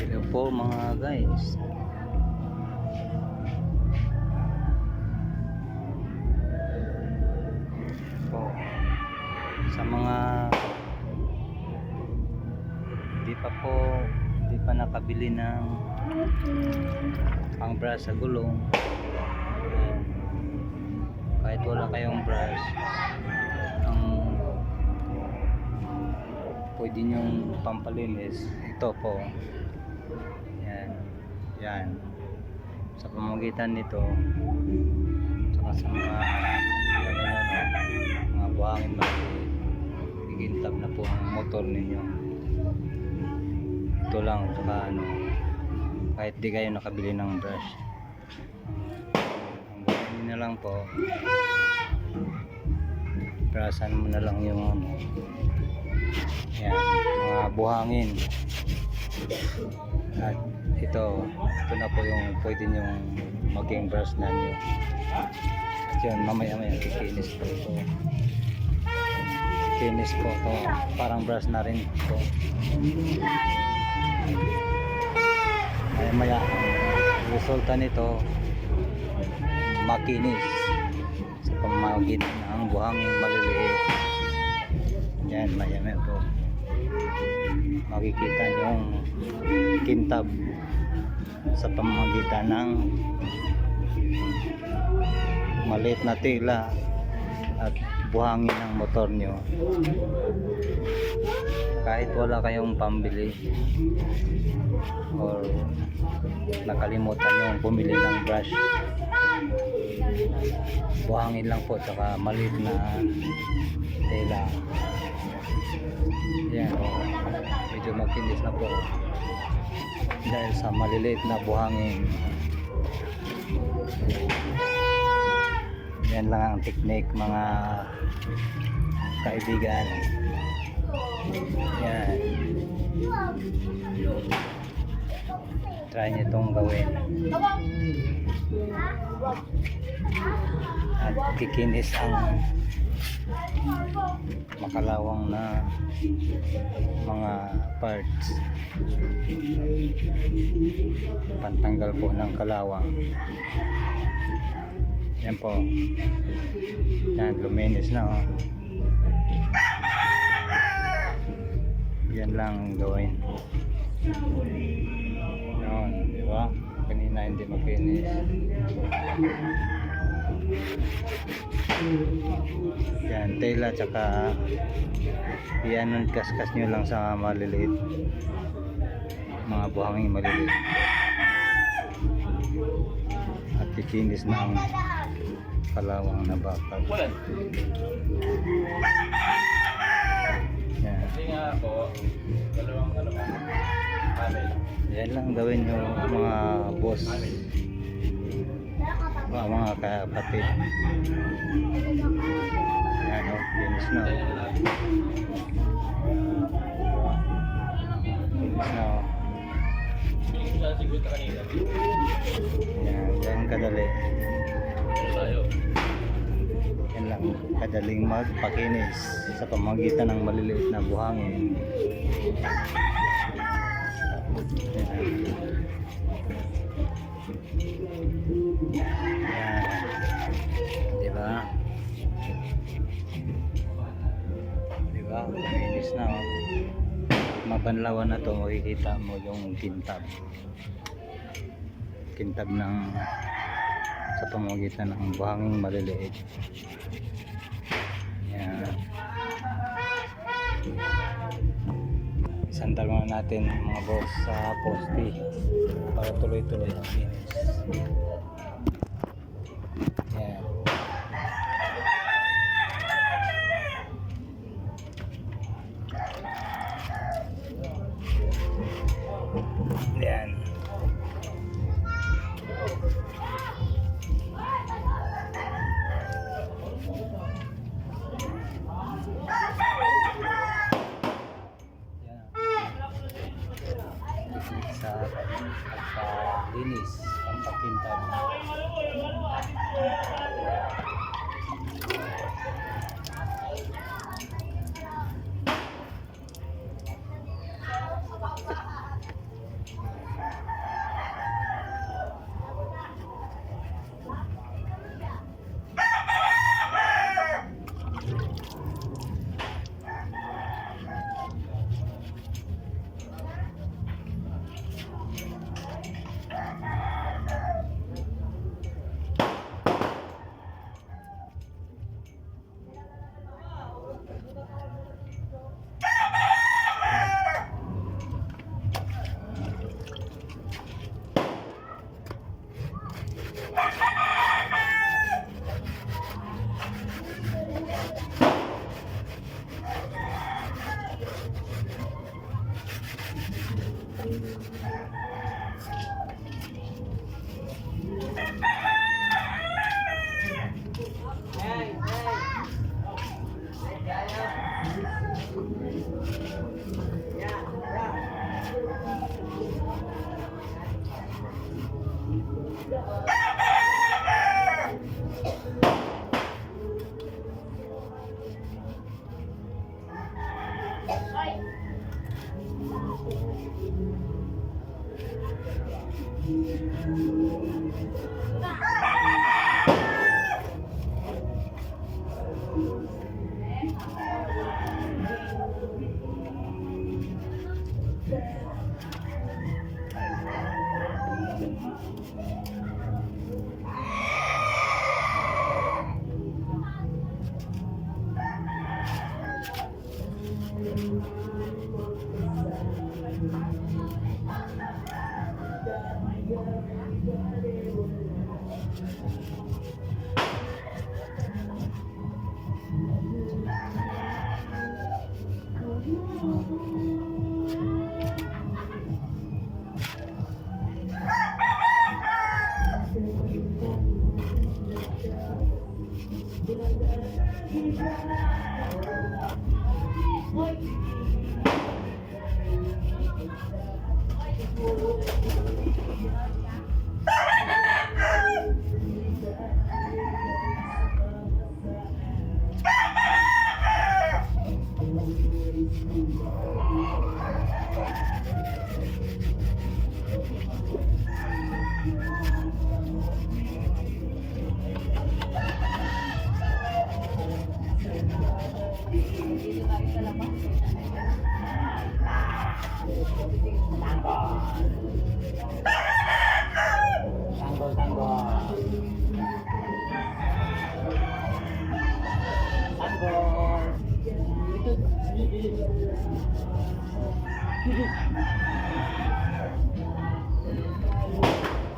Hello po mga guys. Po, sa mga hindi pa nakabili ng pang brush sa gulong, kahit wala kayong brush, ang pwede nyong pampalinis, ito po. Yan, sa pamamagitan nito saka sa mga buhangin maliit, igintab na po ang motor ninyo. Ito lang, saka kahit di kayo nakabili ng brush, ang buhangin na lang po, brushan mo na lang yung yan, mga buhangin. At ito na po yung pwede nyong maging brush na nyo. At yun, mamaya kikinis po ito. Kinis po ito, parang brush na rin po. Maya ang resulta nito, makinis sa pamamagitan ng buhangin maliliit. Yan, maya po makikita yung kintab sa pamamagitan ng maliit na tela at buhangin ng motor nyo. Kahit wala kayong pambili or nakalimutan yung bumili ng brush, buhangin lang po tsaka maliit na tela. Yan, medyo makinis na po dahil sa maliliit na buhangin. Yan lang ang technique mga kaibigan. Yan, try nyo itong gawin at kikinis ang makalawang na mga parts, pantanggal po ng kalawang. Yan po, yan, luminis na oh. Yan lang gawin yun, diba? Kanina hindi makinis. Yan, tela tsaka yan, kaskas nyo lang sa maliliit, mga buhangin maliliit, at kikinis na ang kalawang na bakal. Yan lang gawin nyo mga boss, mga kapatid. Yan o, linis na o. Linis na o. Yan kadali. Yan lang kadaling magpakinis sa pamamagitan ng maliliit na buhangin. Diba? Diba? Linis na oh. Mabanlawan na to, makikita mo yung kintab ng sa pamamagitan ng buhangin maliliit. Yan. Sandal muna natin mga boss sa poste para tuloy-tuloy ang linis. Yan. Yan. Sa pagpalinis, pagpapintab.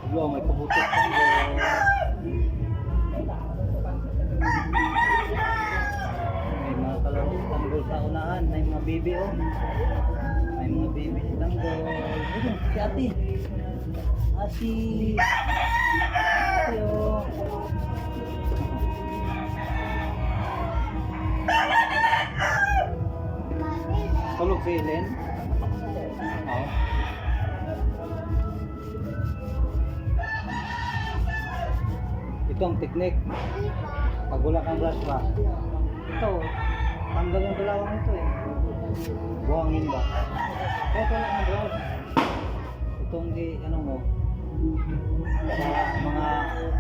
Wala, may pabutot pang may mga kalaro tanggol sa unahan, may mga baby oh. May mga baby si tanggol. Ayun, si ate. Ate. Ate oh. Tulog si Helen? Oo. Ito ang teknik. Pag wala kang brush ba? Ito, tanggal yung dalawang ito eh. Buhangin ba? Kahit wala kang brush. Itong di, ano mo, sa mga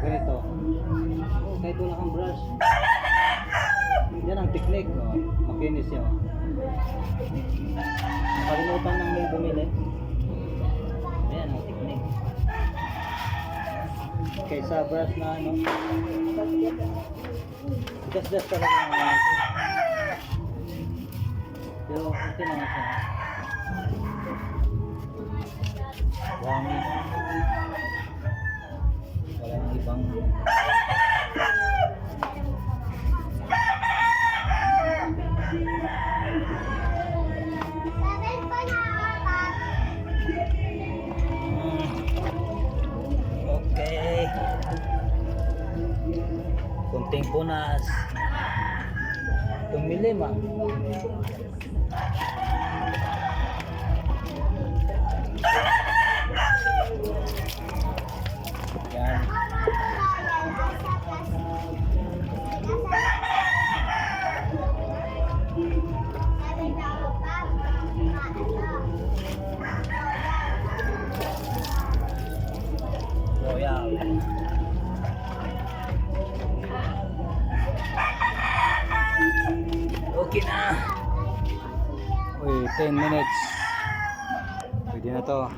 ganito. Oh, kahit wala kang brush. Yan ang teknik. Oh. Makinis yun. Nakalimutan nang may bumili. Ayan ang teknik. Kaysa brush na ano. Das-das talaga ang mga ito. Pero okay na siya. Wangin. Wala nang ibang okay. Kunting punas. Tumilim ah. Yan. Royal. Okay na. Uy, 10 minutes. Pwede na to.